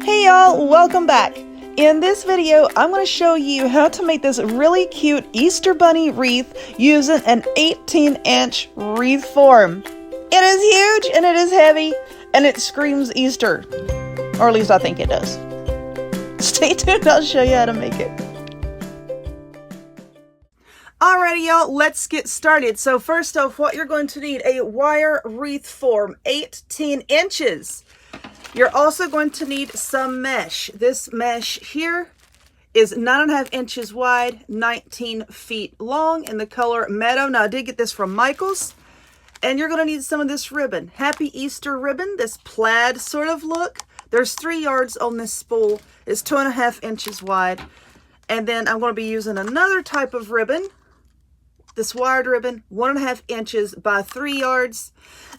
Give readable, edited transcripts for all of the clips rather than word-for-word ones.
Hey y'all, welcome back. In this video, I'm going to show you how to make this really cute Easter bunny wreath using an 18-inch wreath form. It is huge and it is heavy and it screams Easter, or at least I think it does. Stay tuned, I'll show you how to make it. Alrighty y'all, let's get started. So first off, what you're going to need, a wire wreath form, 18 inches. You're also going to need some mesh. This mesh here is 9.5 inches wide, 19 feet long in the color Meadow. Now I did get this from Michael's. And you're going to need some of this ribbon. Happy Easter ribbon, this plaid sort of look. There's 3 yards on this spool. It's 2.5 inches wide. And then I'm going to be using another type of ribbon. This wired ribbon, 1.5 inches by 3 yards.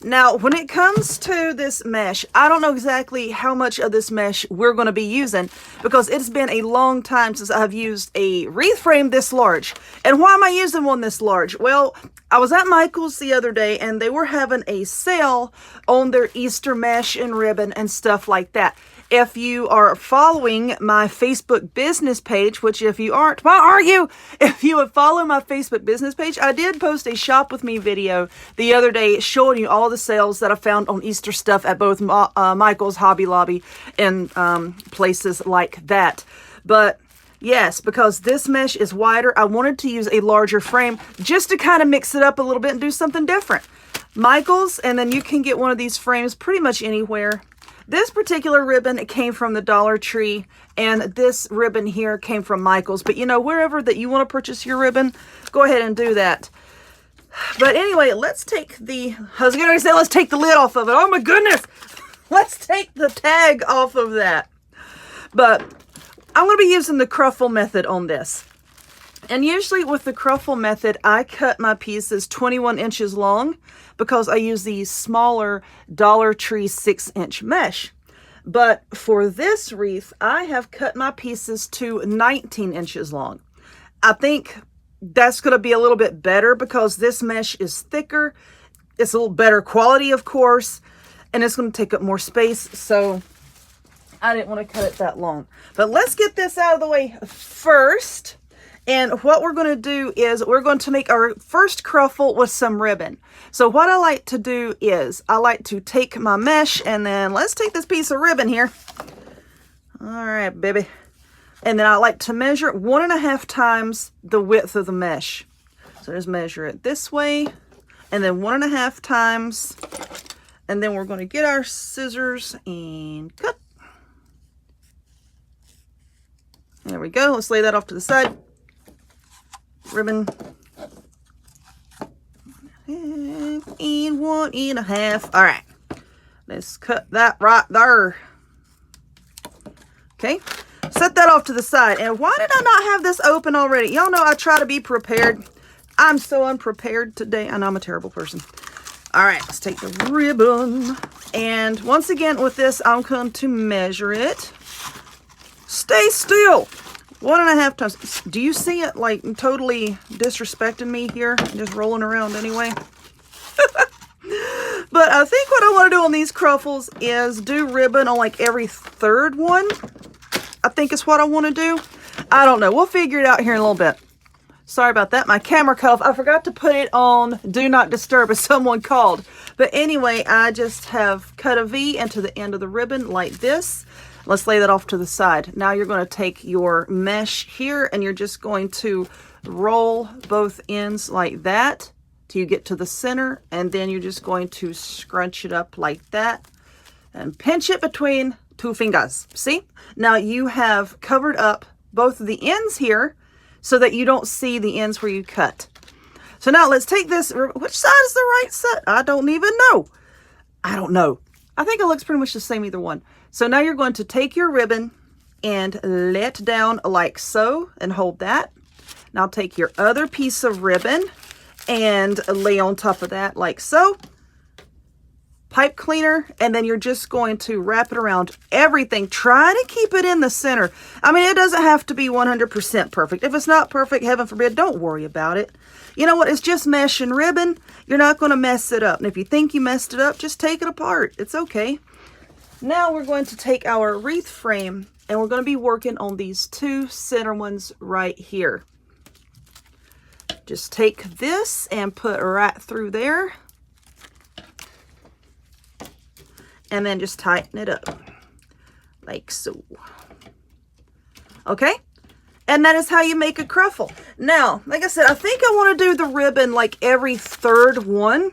Now, when it comes to this mesh, I don't know exactly how much of this mesh we're going to be using because it's been a long time since I've used a wreath frame this large. And why am I using one this large? Well, I was at Michael's the other day and they were having a sale on their Easter mesh and ribbon and stuff like that. If you are following my Facebook business page, which if you aren't, why are you? If you would follow my Facebook business page, I did post a shop with me video the other day showing you all the sales that I found on Easter stuff at both Michael's, Hobby Lobby, and places like that. But yes, because this mesh is wider, I wanted to use a larger frame just to kind of mix it up a little bit and do something different. Michael's, and then you can get one of these frames pretty much anywhere. This particular ribbon, it came from the Dollar Tree, and this ribbon here came from Michael's. But you know, wherever that you want to purchase your ribbon, go ahead and do that. But anyway, let's take the, I was going to say, let's take the lid off of it. Oh my goodness! Let's take the tag off of that. But I'm going to be using the cruffle method on this. And usually with the cruffle method, I cut my pieces 21 inches long because I use the smaller Dollar Tree 6-inch mesh. But for this wreath, I have cut my pieces to 19 inches long. I think that's going to be a little bit better because this mesh is thicker. It's a little better quality, of course, and it's going to take up more space. So I didn't want to cut it that long. But let's get this out of the way first. And what we're going to do is we're going to make our first cruffle with some ribbon. So what I like to do is I like to take my mesh and then let's take this piece of ribbon here. All right, baby. And then I like to measure it 1.5 times the width of the mesh. So just measure it this way and then 1.5 times. And then we're going to get our scissors and cut. There we go. Let's lay that off to the side. Ribbon and 1.5. All right, let's cut that right there. Okay, set that off to the side. And why did I not have this open already? Y'all know I try to be prepared. I'm so unprepared today. I know I'm a terrible person. All right, let's take the ribbon. And once again with this, I'm going to measure it. Stay still. 1.5 times. Do you see it like totally disrespecting me here? Just rolling around anyway. But I think what I want to do on these cruffles is do ribbon on like every 3rd one. I think is what I want to do. I don't know. We'll figure it out here in a little bit. Sorry about that. My camera cut off. I forgot to put it on Do Not Disturb as someone called. But anyway, I just have cut a V into the end of the ribbon like this. Let's lay that off to the side. Now you're going to take your mesh here and you're just going to roll both ends like that till you get to the center. And then you're just going to scrunch it up like that and pinch it between 2 fingers. See? Now you have covered up both of the ends here so that you don't see the ends where you cut. So now let's take this. Which side is the right side? I don't even know. I don't know. I think it looks pretty much the same either one. So now you're going to take your ribbon and let down like so and hold that. Now take your other piece of ribbon and lay on top of that like so. Pipe cleaner, and then you're just going to wrap it around everything. Try to keep it in the center. I mean, it doesn't have to be 100% perfect. If it's not perfect, heaven forbid, don't worry about it. You know what? It's just mesh and ribbon. You're not going to mess it up. And if you think you messed it up, just take it apart. It's okay. Now we're going to take our wreath frame and we're going to be working on these two center ones right here. Just take this and put right through there. And then just tighten it up like so. Okay? And that is how you make a cruffle. Now, like I said, I think I want to do the ribbon like every third one.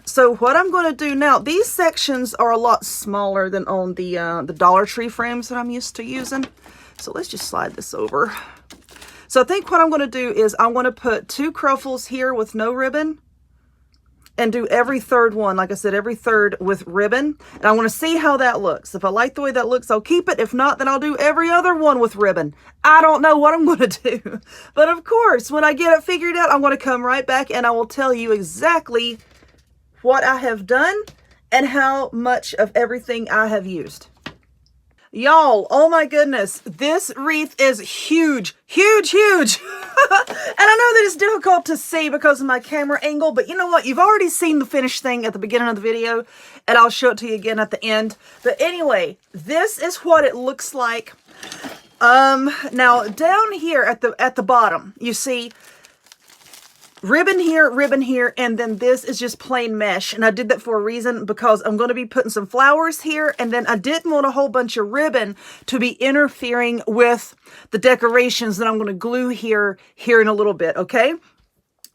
So what I'm going to do now, these sections are a lot smaller than on the Dollar Tree frames that I'm used to using. So let's just slide this over. So I think what I'm going to do is I'm going to put 2 cruffles here with no ribbon and do every third one, like I said, every third with ribbon. And I want to see how that looks. If I like the way that looks, I'll keep it. If not, then I'll do every other one with ribbon. I don't know what I'm going to do. But of course, when I get it figured out, I'm going to come right back and I will tell you exactly what I have done and how much of everything I have used. Y'all, oh my goodness, this wreath is huge, huge, huge. And I know that it's difficult to see because of my camera angle, but you know what? You've already seen the finished thing at the beginning of the video, and I'll show it to you again at the end. But anyway, this is what it looks like. Now down here at the bottom, you see ribbon here, and then this is just plain mesh. And I did that for a reason, because I'm going to be putting some flowers here, and then I didn't want a whole bunch of ribbon to be interfering with the decorations that I'm going to glue here in a little bit, okay?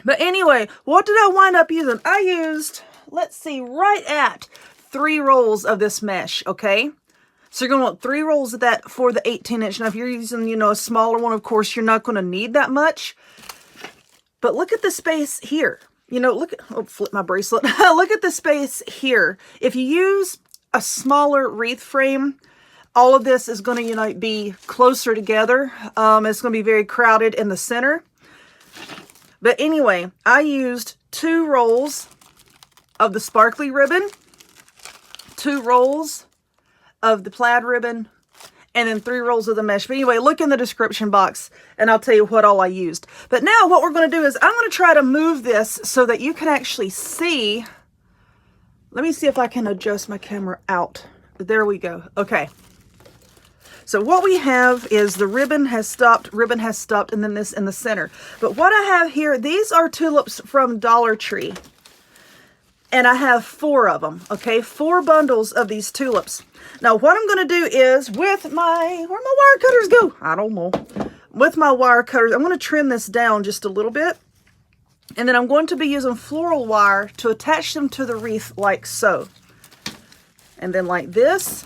But anyway, what did I wind up using? I used, let's see, right at 3 rolls of this mesh, okay? So you're going to want 3 rolls of that for the 18-inch. Now, if you're using, you know, a smaller one, of course, you're not going to need that much. But look at the space here. You know, look at, oh, flip my bracelet. Look at the space here. If you use a smaller wreath frame, all of this is going to, you know, be closer together. It's going to be very crowded in the center. But anyway, I used 2 rolls of the sparkly ribbon, 2 rolls of the plaid ribbon, and then 3 rolls of the mesh. But anyway, look in the description box and I'll tell you what all I used. But now what we're going to do is I'm going to try to move this so that you can actually see. Let me see if I can adjust my camera out. There we go. Okay. So what we have is the ribbon has stopped, and then this in the center. But what I have here, these are tulips from Dollar Tree. And I have 4 of them, okay? 4 bundles of these tulips. Now, what I'm going to do is with my, where'd my wire cutters go? I don't know. With my wire cutters, I'm going to trim this down just a little bit. And then I'm going to be using floral wire to attach them to the wreath like so. And then like this,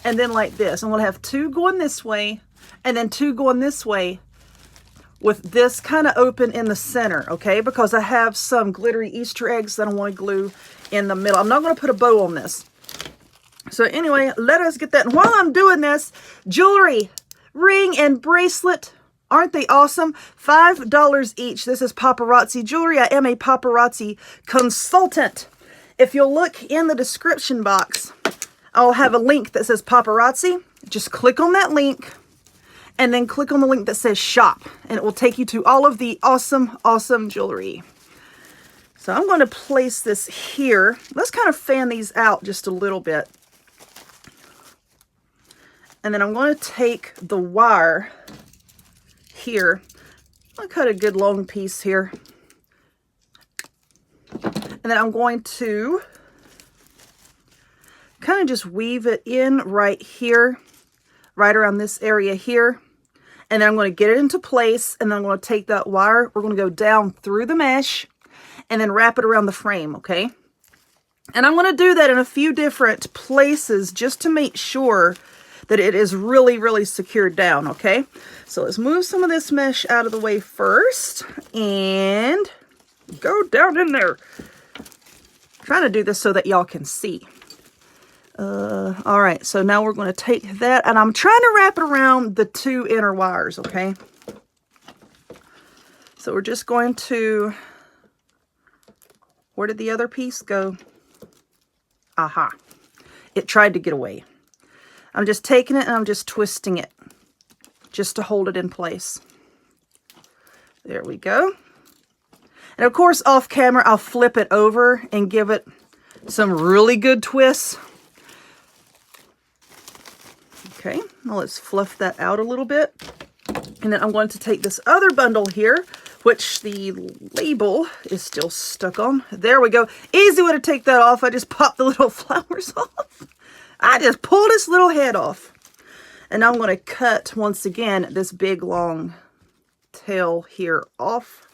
and then like this. I'm going to have 2 going this way, and then 2 going this way, with this kind of open in the center, okay? Because I have some glittery Easter eggs that I want to glue in the middle. I'm not going to put a bow on this. So anyway, let us get that. And while I'm doing this, jewelry, ring, and bracelet, aren't they awesome? $5 each. This is paparazzi jewelry. I am a paparazzi consultant. If you'll look in the description box, I'll have a link that says paparazzi. Just click on that link. And then click on the link that says shop, and it will take you to all of the awesome, awesome jewelry. So I'm going to place this here. Let's kind of fan these out just a little bit. And then I'm going to take the wire here. I'll cut a good long piece here. And then I'm going to kind of just weave it in right here, right around this area here. And then I'm going to get it into place, and then I'm going to take that wire. We're going to go down through the mesh and then wrap it around the frame, okay? And I'm going to do that in a few different places just to make sure that it is really, really secured down, okay? So let's move some of this mesh out of the way first and go down in there. I'm trying to do this so that y'all can see. All right, so now we're going to take that, and I'm trying to wrap it around the 2 inner wires, okay? So we're just going to, where did the other piece go? Aha, it tried to get away. I'm just taking it and I'm just twisting it just to hold it in place. There we go. And of course, off camera, I'll flip it over and give it some really good twists. Okay, now let's fluff that out a little bit. And then I'm going to take this other bundle here, which the label is still stuck on. There we go. Easy way to take that off. I just popped the little flowers off. I just pulled this little head off. And now I'm going to cut, once again, this big long tail here off.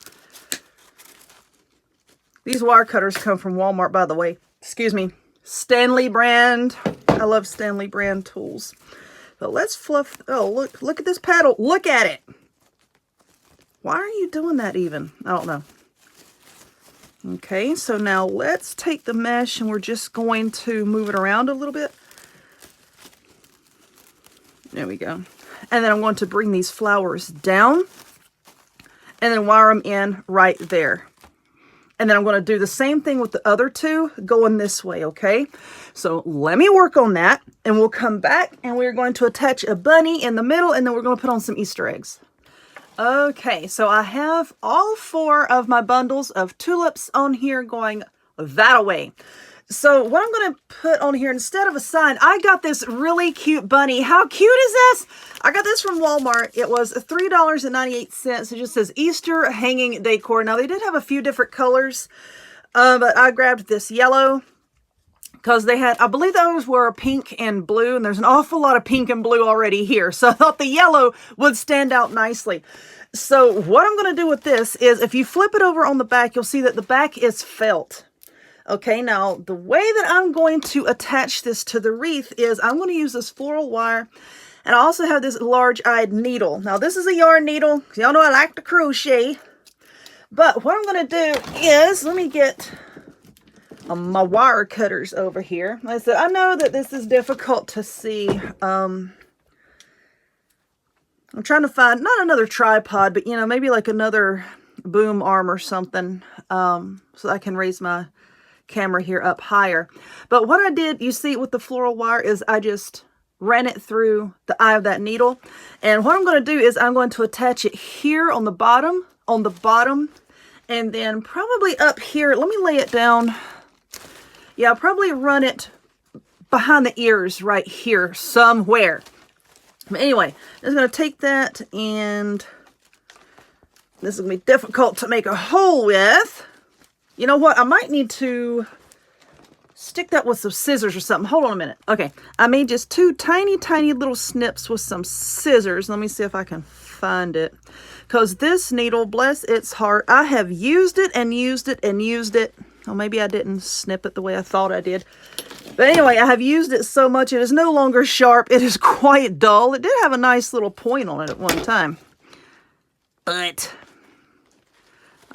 These wire cutters come from Walmart, by the way. Excuse me. Stanley brand. I love Stanley brand tools. But let's fluff. Oh, look at this paddle. Look at it. Why are you doing that even? I don't know. Okay, so now let's take the mesh and we're just going to move it around a little bit. There we go. And then I'm going to bring these flowers down and then wire them in right there. And then I'm going to do the same thing with the other two going this way, okay? So let me work on that and we'll come back and we're going to attach a bunny in the middle and then we're going to put on some Easter eggs. Okay, so I have all 4 of my bundles of tulips on here going that way. So what I'm going to put on here instead of a sign, I got this really cute bunny. How cute is this? I got this from Walmart. It was $3.98. It just says Easter hanging decor. Now they did have a few different colors, but I grabbed this yellow because they had, I believe those were pink and blue, and there's an awful lot of pink and blue already here. So I thought the yellow would stand out nicely. So what I'm going to do with this is if you flip it over on the back, you'll see that the back is felt. Okay, now the way that I'm going to attach this to the wreath is I'm going to use this floral wire, and I also have this large-eyed needle. Now this is a yarn needle. Y'all know I like to crochet, but what I'm going to do is, let me get my wire cutters over here. Like I said, I know that this is difficult to see. I'm trying to find, not another tripod, but you know, maybe like another boom arm or something, so I can raise my camera here up higher. But what I did, you see with the floral wire, is I just ran it through the eye of that needle. And what I'm going to do is I'm going to attach it here on the bottom, and then probably up here. Let me lay it down. Yeah, I'll probably run it behind the ears right here somewhere. But anyway, I'm just going to take that, and this is going to be difficult to make a hole with. You know what? I might need to stick that with some scissors or something. Hold on a minute. Okay, I made just 2 tiny, tiny little snips with some scissors. Let me see if I can find it. Because this needle, bless its heart, I have used it and used it and used it. Oh, maybe I didn't snip it the way I thought I did. But anyway, I have used it so much, it is no longer sharp. It is quite dull. It did have a nice little point on it at one time. But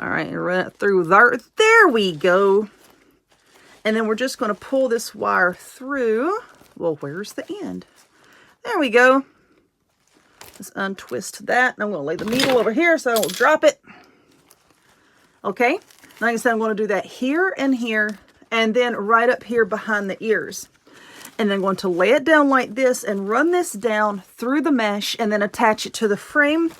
all right, run it through there. There we go. And then we're just going to pull this wire through. Well, where's the end? There we go. Let's untwist that. And I'm going to lay the needle over here so I don't drop it. Okay. Like I said, I'm going to do that here and here, and then right up here behind the ears. And then I'm going to lay it down like this and run this down through the mesh and then attach it to the frame.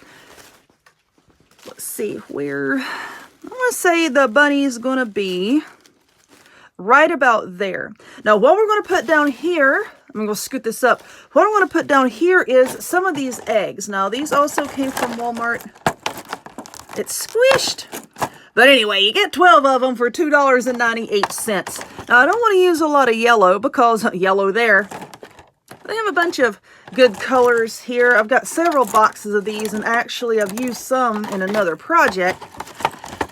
Let's see where, I'm going to say the bunny is going to be right about there. Now what we're going to put down here, I'm going to scoot this up. What I'm going to put down here is some of these eggs. Now these also came from Walmart. It's squished. But anyway, you get 12 of them for $2.98. Now I don't want to use a lot of yellow because yellow there. They have a bunch of good colors here. I've got several boxes of these, and actually I've used some in another project.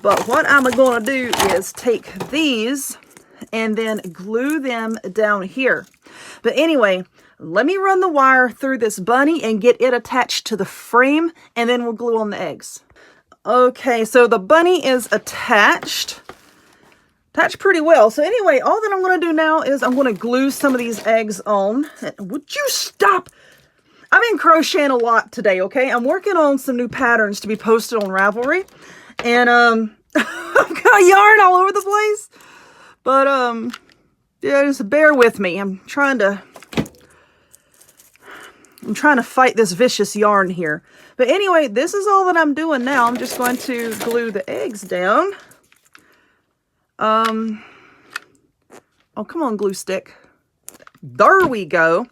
But what I'm going to do is take these and then glue them down here. But anyway, let me run the wire through this bunny and get it attached to the frame, and then we'll glue on the eggs. Okay, so the bunny is attached pretty well. So anyway, all that I'm going to do now is I'm going to glue some of these eggs on. Would you stop? I've been crocheting a lot today, okay? I'm working on some new patterns to be posted on Ravelry. And I've got yarn all over the place. But yeah, just bear with me. I'm trying to fight this vicious yarn here. But anyway, this is all that I'm doing now. I'm just going to glue the eggs down. Oh, come on, glue stick. There we go.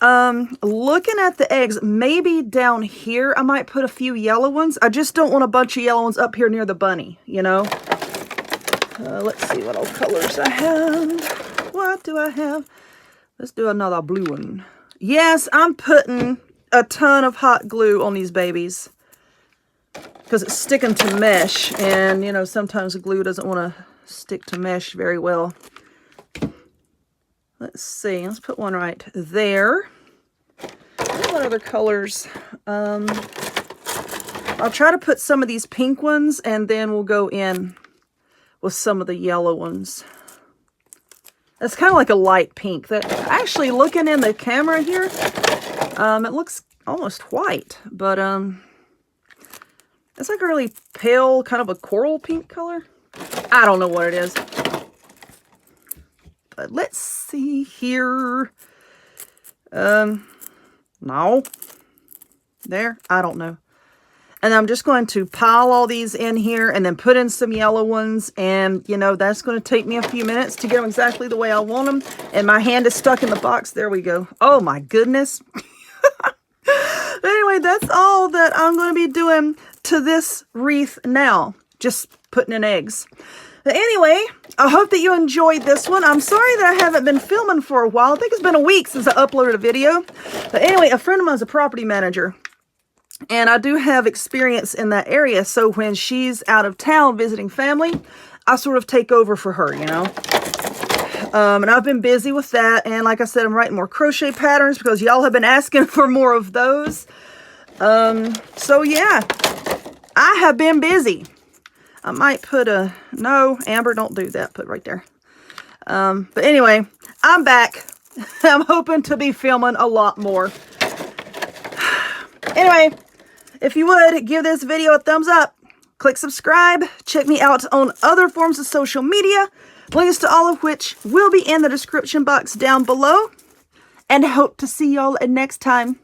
Looking at the eggs, maybe down here I might put a few yellow ones. I just don't want a bunch of yellow ones up here near the bunny, you know. Let's see what all colors I have. What do I have? Let's do another blue one. Yes, I'm putting a ton of hot glue on these babies because it's sticking to mesh, and you know, sometimes the glue doesn't want to stick to mesh very well. Let's see, let's put one right there. What other colors? I'll try to put some of these pink ones, and then we'll go in with some of the yellow ones. It's kind of like a light pink. That actually, looking in the camera here, it looks almost white, but it's like a really pale, kind of a coral pink color. I don't know what it is. But let's see here. No. There, I don't know. And I'm just going to pile all these in here and then put in some yellow ones. And, you know, that's going to take me a few minutes to get them exactly the way I want them. And my hand is stuck in the box. There we go. Oh, my goodness. Anyway, that's all that I'm going to be doing to this wreath now. Just putting in eggs. But anyway, I hope that you enjoyed this one. I'm sorry that I haven't been filming for a while. I think it's been a week since I uploaded a video. But anyway, a friend of mine is a property manager. And I do have experience in that area. So when she's out of town visiting family, I sort of take over for her, you know. And I've been busy with that. And like I said, I'm writing more crochet patterns because y'all have been asking for more of those. So yeah, I have been busy. I might put a, no, Amber, don't do that. Put right there. But anyway, I'm back. I'm hoping to be filming a lot more. Anyway, if you would, give this video a thumbs up. Click subscribe. Check me out on other forms of social media. Links to all of which will be in the description box down below. And hope to see y'all next time.